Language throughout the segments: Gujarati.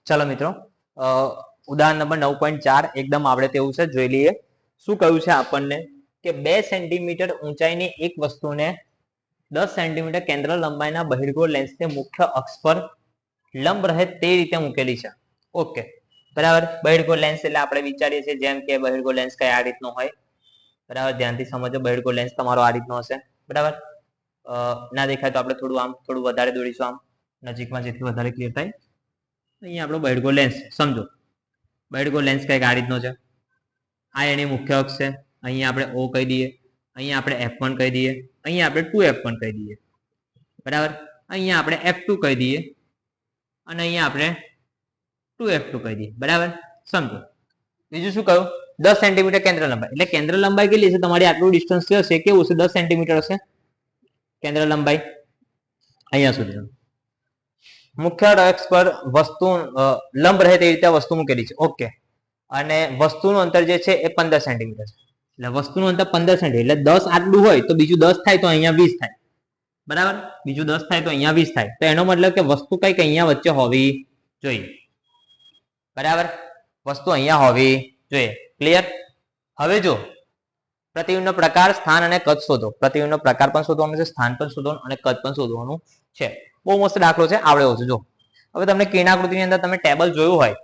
ચાલો મિત્રો, ઉદાહરણ નંબર 9.4 એકદમ આવડે તેવું છે, જોઈ લઈએ. શું કહ્યું છે આપણને કે 2 સેન્ટીમીટર ઊંચાઈની એક વસ્તુને 10 સેન્ટીમીટર કેન્દ્ર લંબાઈના બહિર્ગોળ લેન્સને મુખ્ય અક્ષ પર લંબ રહે તે રીતે મૂકેલી છે. ઓકે, બરાબર. બહિર્ગોળ લેન્સ એટલે આપણે વિચારીએ છીએ જેમ કે બહિર્ગોળ લેન્સ કઈ આ રીતનો હોય, બરાબર. ધ્યાનથી સમજો, બહિર્ગોળ લેન્સ તમારો આ રીતનો હશે, બરાબર. ના દેખાય તો આપણે થોડું વધારે દોડીશું, આમ નજીકમાં જેટલું વધારે ક્લિયર થાય. અહીંયા આપણો બહિર્ગોળ લેન્સ સમજો. બહિર્ગોળ લેન્સ કઈક આ રીતનો છે. આ એની મુખ્ય અક્ષ છે. અહીંયા આપણે O કહી દઈએ, અહીંયા આપણે F1 કહી દઈએ, અહીંયા આપણે 2F1 કહી દઈએ, બરાબર. અહીંયા આપણે F2 કહી દઈએ અને અહીંયા આપણે 2F2 કહી દઈએ, બરાબર. સમજો. બીજું શું કહ્યું? 10 સેન્ટીમીટર કેન્દ્ર લંબાઈ. એટલે કેન્દ્ર લંબાઈ કેટલી છે તમારી? આટલું ડિસ્ટન્સ હશે, કેવું છે? 10 સેન્ટીમીટર હશે કેન્દ્ર લંબાઈ અહીંયા સુધી. મુખ્ય અક્ષ પર વસ્તુ લંબ રહે તે રીતે વસ્તુ મૂકેલી છે. ઓકે, અને વસ્તુનું અંતર જે છે એ 15 સેન્ટીમીટર છે. એટલે વસ્તુનું અંતર 15 સેન્ટીમીટર, એટલે 10 આટલું હોય તો બીજું 10 થાય તો અહીંયા 20 થાય, બરાબર. બીજું 10 થાય તો અહીંયા 20 થાય. તો એનો મતલબ કે વસ્તુ કઈક અહીંયા વચ્ચે હોવી જોઈએ, બરાબર. વસ્તુ અહીંયા હોવી જોઈએ. ક્લિયર? હવે જો પ્રતિબિંબનો પ્રકાર, સ્થાન અને કદ શોધો. પ્રતિબિંબનો પ્રકાર પણ શોધવાનું છે, સ્થાન પણ શોધવાનું અને કદ પણ શોધવાનું છે. બહુ મસ્ત દાખલો છે, આવડે છે. જો હવે તમને કિરણાકૃતિની અંદર તમે ટેબલ જોયું હોય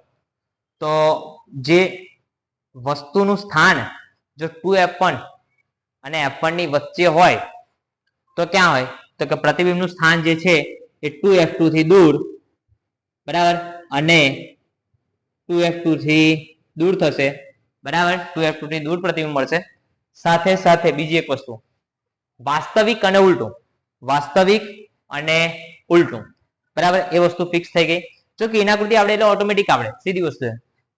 તો જે વસ્તુનું સ્થાન જો 2F1 અને F1 ની વચ્ચે હોય તો ક્યાં હોય? તો કે પ્રતિબિંબનું સ્થાન જે છે એ 2F2 થી દૂર, બરાબર, અને 2F2 થી દૂર થશે, બરાબર. 2F2 થી દૂર પ્રતિબિંબ મળશે. સાથે સાથે બીજી એક વસ્તુ, વાસ્તવિક અને ઉલટું. વાસ્તવિક અને ઉલટું, બરાબર. એ વસ્તુ ફિક્સ થઈ ગઈ. જો કે કિરણાકૃતિ આવડે એટલે ઓટોમેટિક આવડે, સીધી વસ્તુ છે.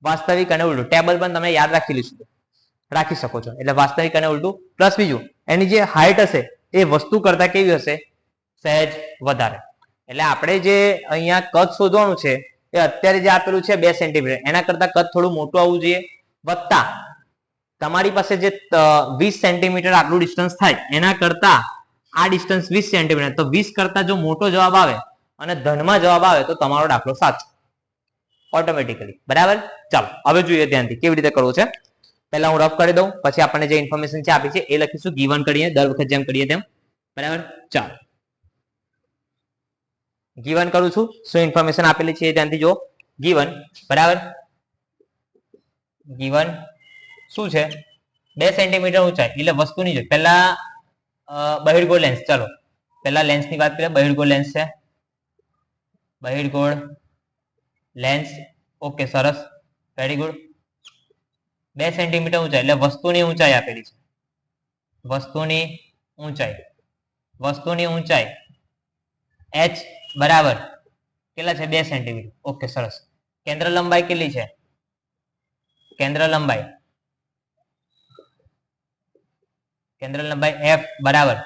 વાસ્તવિક અને ઉલટું ટેબલ પણ તમે યાદ રાખી શકો છો. એટલે વાસ્તવિક અને ઉલટું, પ્લસ બીજું એની જે હાઈટ હશે એ વસ્તુ કરતા કેવી હશે? સહેજ વધારે. એટલે આપણે જે અહીંયા કદ શોધવાનું છે એ અત્યારે જે આપેલું છે 2 સેન્ટીમીટર, એના કરતા કદ થોડું મોટું આવવું જોઈએ, વત્તા તમારી પાસે જે 20 સેન્ટીમીટર આટલું ડિસ્ટન્સ થાય એના કરતા આ ડિસ્ટન્સ 20 સેન્ટીમીટર, તો 20 કરતા જો મોટો જવાબ આવે અને ધનમાં જવાબ આવે તો તમારો દાખલો સાચો ઓટોમેટિકલી, બરાબર. ચાલો હવે જોઈએ ધ્યાનથી કેવી રીતે કરવું છે. પહેલા હું રફ કરી દઉં, પછી આપણને જે ઇન્ફોર્મેશન છે આપી છે એ લખીશું, ગિવન કરીએ દર વખત જેમ કરીએ તેમ, બરાબર. ચાલો ગિવન કરું છું. શું ઇન્ફોર્મેશન આપેલી છે ધ્યાનથી જો. ગિવન, બરાબર. ગિવન શું છે? 2 સેન્ટીમીટર ઊંચાઈ એટલે વસ્તુની જો પહેલા બહિર્ગોળ લેન્સ. ચાલો પહેલા લેન્સની વાત કરીએ. બહિર્ગોળ લેન્સ છે, બહિર્ગોળ લેન્સ. ઓકે, સરસ, વેરી ગુડ. 2 સેન્ટીમીટર ઊંચાઈ એટલે વસ્તુની ઊંચાઈ આપેલી છે. વસ્તુની ઊંચાઈ h બરાબર કેટલા છે? 2 સેન્ટીમીટર. ઓકે, સરસ. કેન્દ્ર લંબાઈ કેટલી છે? કેન્દ્ર લંબાઈ f બરાબર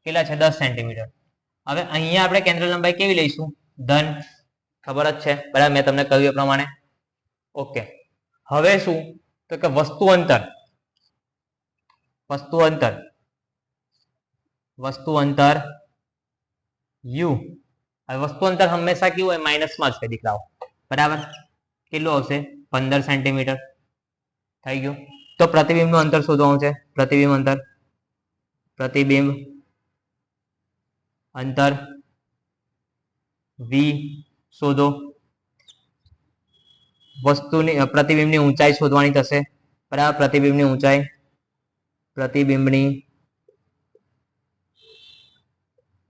કેટલા છે? 10 સેન્ટીમીટર. હવે અહીંયા આપણે કેન્દ્ર લંબાઈ કેવી લઈશું? ધન, ખબર જ છે, બરાબર. મેં તમને કહ્યું એ પ્રમાણે. ઓકે, હવે શું? તો કે વસ્તુ અંતર u. હવે વસ્તુ અંતર હંમેશા કેવું હોય? માઇનસમાં જ હોય દીકરાઓ, બરાબર. કેટલું આવશે? 15 સેન્ટીમીટર. થઈ ગયું. તો પ્રતિબિંબનું અંતર શોધવાનું છે. પ્રતિબિંબ અંતર v શોધો. વસ્તુની પ્રતિબિંબની ઊંચાઈ શોધવાની થશે, બરાબર. પ્રતિબિંબની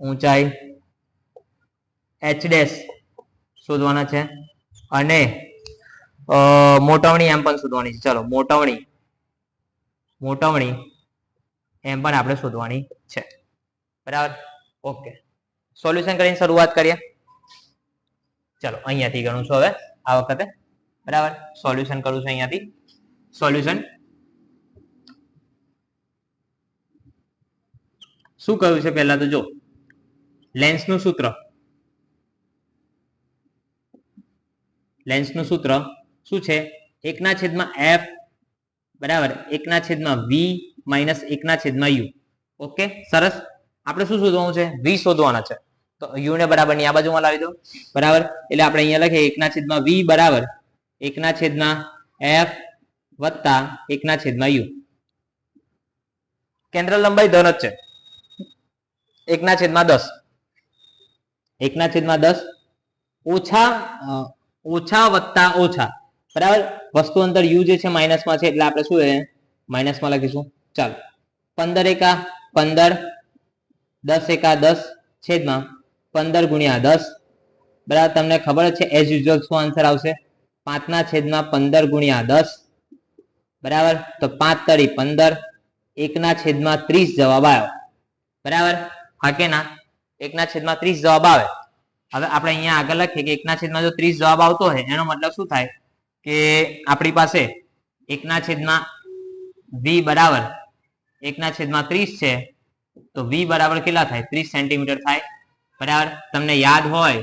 ઊંચાઈ h ડેશ શોધવાના છે, અને મોટવણી એમ પણ શોધવાની છે. ચલો મોટવણી એમ પણ આપણે શોધવાની છે, બરાબર. ઓકે, સોલ્યુશન કરીને શરૂઆત કરીએ. ચલો અહીંયાથી ગણું છું હવે આ વખતે, બરાબર. સોલ્યુશન કરું છું અહીંયાથી. સોલ્યુશન શું કહ્યું છે? પહેલા તો જો લેન્સનું સૂત્ર શું છે? 1/f બરાબર 1/v માઇનસ 1/u. ઓકે, સરસ. આપણે શું શોધવાનું છે? v શોધવાના છે. તો યુ ને બરાબર ની આ બાજુમાં લાવી દો, બરાબર. એટલે આપણે અહીંયા લખીએ 1/v બરાબર 1/f વત્તા 1/u. કેન્દ્ર લંબાઈ ધન જ છે, 1/10 1/10 ઓછા વત્તા ઓછા, બરાબર. વસ્તુ અંતર યુ જે છે માઇનસમાં છે એટલે આપણે શું માઇનસમાં લખીશું. ચાલો 15 એકા 15, 10 એકા 10 છેદમાં 15 ગુણ્યા 10, બરાબર. તમને ખબર જ છે એઝ યુઝ્યુઅલ શું આન્સર આવશે, 5/15 ગુણ્યા 10, બરાબર. તો 5 તરી 15, 1/30 જવાબ આવ્યો, બરાબર. હા કે ના, 1/30 જવાબ આવે. હવે આપણે અહીંયા આગળ લખીએ કે 1/30 જવાબ આવતો હોય એનો મતલબ શું થાય કે આપણી પાસે 1/v બરાબર 1/30 છે, તો v બરાબર કેટલા થાય 30 સેન્ટીમીટર થાય, બરાબર. તમને યાદ હોય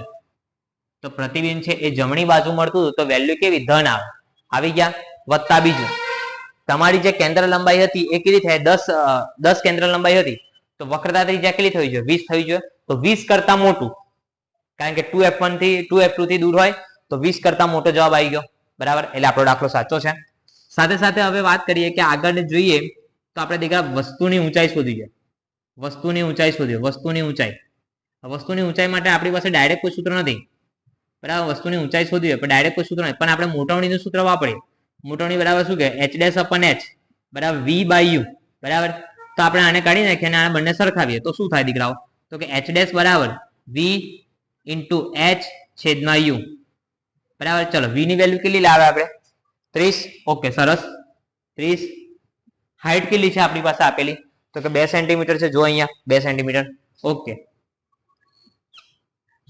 તો પ્રતિબિંબ છે એ જમણી બાજુ મળતું હતું તો વેલ્યુ કેવી ધન આવે, આવી ગયા. વત્તા બીજું, તમારી જે કેન્દ્ર લંબાઈ હતી એ કેટલી થાય 10 કેન્દ્ર લંબાઈ હતી તો વક્રતા ત્રિજ્યા કેટલી થવી જોઈએ 20 થવી જોઈએ, તો 20 કરતા મોટું, કારણ કે 2f1 થી 2f2 થી દૂર હોય તો 20 કરતા મોટો જવાબ આવી ગયો, બરાબર. એટલે આપણો દાખલો સાચો છે. સાથે સાથે હવે વાત કરીએ કે આગળ જોઈએ તો આપણે દીકરા વસ્તુની ઊંચાઈ શોધી છે, વસ્તુની ઊંચાઈ શોધીએ. વસ્તુની ઊંચાઈ માટે આપણી પાસે ડાયરેક્ટ કોઈ સૂત્ર નથી, બરાબર. વસ્તુની ઊંચાઈ શોધીએ પણ ડાયરેક્ટ કોઈ સૂત્ર નથી, પણ આપણે મોટવણીનું સૂત્ર વાપરીએ. મોટવણી બરાબર શું કે h' h બરાબર v/u, બરાબર. તો આપણે આને કાઢી નાખીએ અને આ બંને સરખાવીએ તો શું થાય દીકરાઓ, તો કે h' બરાબર v × h છેદમાં u, બરાબર. ચલો v ની વેલ્યુ કેટલી લાવે આપણે 30, ઓકે સરસ 30. હાઈટ કેટલી છે આપણી પાસે આપેલી, તો કે 2 સેન્ટીમીટર છે, જો અહીંયા 2 સેન્ટીમીટર, ઓકે.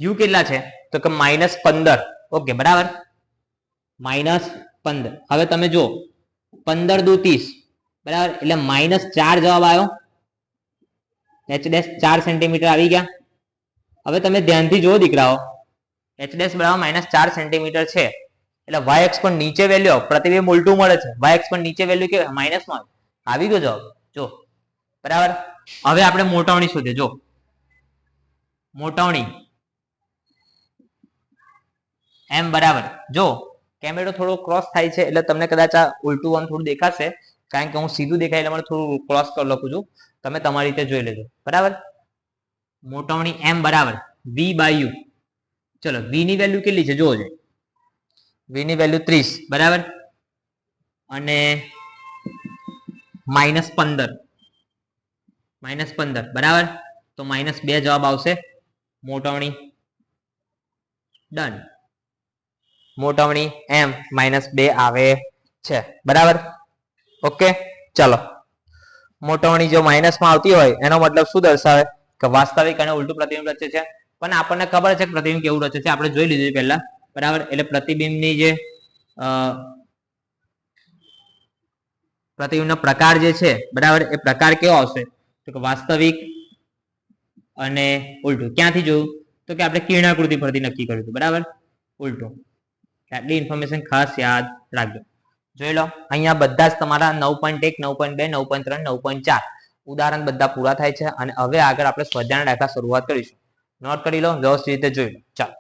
u કેટલા છે તો કે -15, ઓકે બરાબર -15. હવે તમે જો 15 દુ 30, બરાબર, એટલે -4 જવાબ આવ્યો, h' 4 સેન્ટીમીટર આવી ગયા. હવે તમે ધ્યાનથી જુઓ દીકરાઓ, h' બરાબર -4 સેન્ટીમીટર છે એટલે y અક્ષ પર નીચે વેલ્યુ પ્રતિબિંબ ઉલટું મળે છે, y અક્ષ પર નીચે વેલ્યુ કે માઇનસમાં આવી ગયો જવાબ, જો બરાબર. હવે આપણે મોટવણી શોધીએ. જો મોટવણી m બરાબર, જો કેમેરો થોડો ક્રોસ થાય છે એટલે તમને કદાચ આ ઉલટું આમ થોડું દેખાશે, કારણ કે હું સીધું દેખાય એટલે મને થોડું ક્રોસ કરી લખું છું, તમે તમારી રીતે જોઈ લેજો, બરાબર. મોટવણી m બરાબર v/u. ચલો v ની વેલ્યુ કેટલી છે જોજો, v ની વેલ્યુ 30, બરાબર, અને -15, બરાબર. તો -2 જવાબ આવશે. મોટવણી ડન. મોટવણી m -2 આવે છે, બરાબર. ઓકે ચલો, મોટવણી જો માઇનસમાં આવતી હોય એનો મતલબ શું દર્શાવે કે વાસ્તવિક અને ઉલટું પ્રતિબિંબ રચે છે. પણ આપણને ખબર છે કે પ્રતિબિંબ કેવું રચે છે, આપણે જોઈ લીધું પહેલા, બરાબર. એટલે પ્રતિબિંબની જે પ્રતિબિંબનો પ્રકાર જે છે, બરાબર, એ પ્રકાર કેવો આવશે તો કે વાસ્તવિક અને ઉલટું. ક્યાંથી જોયું તો કે આપણે કિરણાકૃતિ પરથી નક્કી કર્યું હતું, બરાબર, ઉલટું. આટલી ઇન્ફોર્મેશન ખાસ યાદ રાખજો. જોઈ લો અહીંયા બધા જ તમારા 9.1, 9.2, 9.3, 9.4 ઉદાહરણ બધા પૂરા થાય છે અને હવે આગળ આપણે સ્વાધ્યાયના દાખલા શરૂઆત કરીશું. નોટ કરી લો, વ્યવસ્થિત રીતે જોઈ લો. ચાલો.